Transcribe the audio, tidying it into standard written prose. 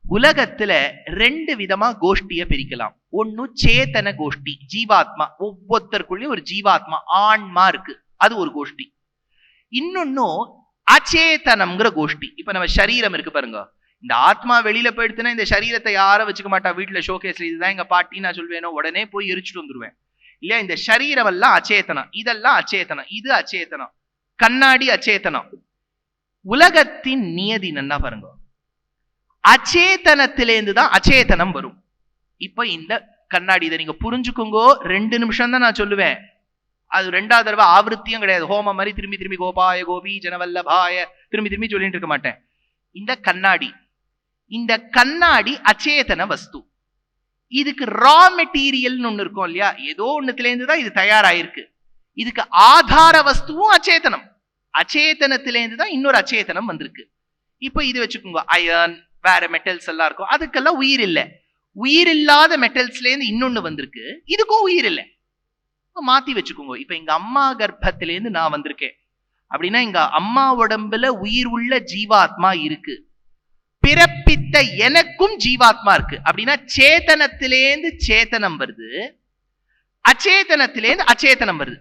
உலகத்துல ரெண்டு விதமா கோஷ்டிய பிரிக்கலாம். ஒன்னு சேத்தன கோஷ்டி, ஜீவாத்மா, ஒவ்வொருத்தருக்குள்ளயும் ஒரு ஜீவாத்மா ஆன்மா இருக்கு, அது ஒரு கோஷ்டி. இன்னொன்னு அச்சேதனம்ங்கிற கோஷ்டி. இப்ப நம்ம சரீரம் இருக்கு பாருங்க, இந்த ஆத்மா வெளியில போயிடுச்சுன்னா இந்த சரீரத்தை யாரும் வச்சுக்க மாட்டா. வீட்டுல ஷோகேஸ்ல இதுதான் எங்க பாட்டி நான் சொல்வேனோ உடனே போய் எரிச்சுட்டு வந்துருவேன் இல்லையா. இந்த சரீரம் எல்லாம் அச்சேதனம், இதெல்லாம் அச்சேதனம், இது அச்சேதனம். கண்ணாடி அச்சேதனம். உலகத்தின் நியதி நன்னா பாருங்க, அச்சேதனத்திலேருந்து தான் அச்சேதனம் வரும். இப்ப இந்த கண்ணாடி இதை நீங்க புரிஞ்சுக்கோங்க. 2 நிமிஷம் தான் நான் சொல்லுவேன், அது 2வது தடவை ஆவருத்தியும் கிடையாது. ஹோமம் மாதிரி திரும்பி திரும்பி கோபாய கோபி ஜனவல்லபாய திரும்பி திரும்பி சொல்லிட்டு இருக்க மாட்டேன். இந்த கண்ணாடி அச்சேதன வஸ்து. இதுக்கு ரா மெட்டீரியல் ஒண்ணு இருக்கும் இல்லையா, ஏதோ ஒண்ணுல இருந்து தான் இது தயாராயிருக்கு. இதுக்கு ஆதார வஸ்துவும் அச்சேதனம். அச்சேதனத்திலேருந்து தான் இன்னொரு அச்சேதனம் வந்திருக்கு. இப்ப இது வச்சுக்கோங்க, அயர்ன் வேற மெட்டல்ஸ் எல்லாம் இருக்கும், அதுக்கெல்லாம் உயிர் இல்லை. உயிர் இல்லாத மெட்டல்ஸ்ல இருந்து இன்னொன்னு வந்திருக்கு, இதுக்கும் உயிர் இல்லை. மாத்தி வச்சுக்கோங்க. இப்ப எங்க அம்மா கர்ப்பத்திலேருந்து நான் வந்திருக்கேன் அப்படின்னா எங்க அம்மா உடம்புல உயிர் உள்ள ஜீவாத்மா இருக்கு. பிறப்பித்த எனக்கும் ஜீவாத்மா இருக்கு அப்படின்னா சேதனத்திலேருந்து சேத்தனம் வருது, அச்சேதனத்திலேருந்து அச்சேதனம் வருது.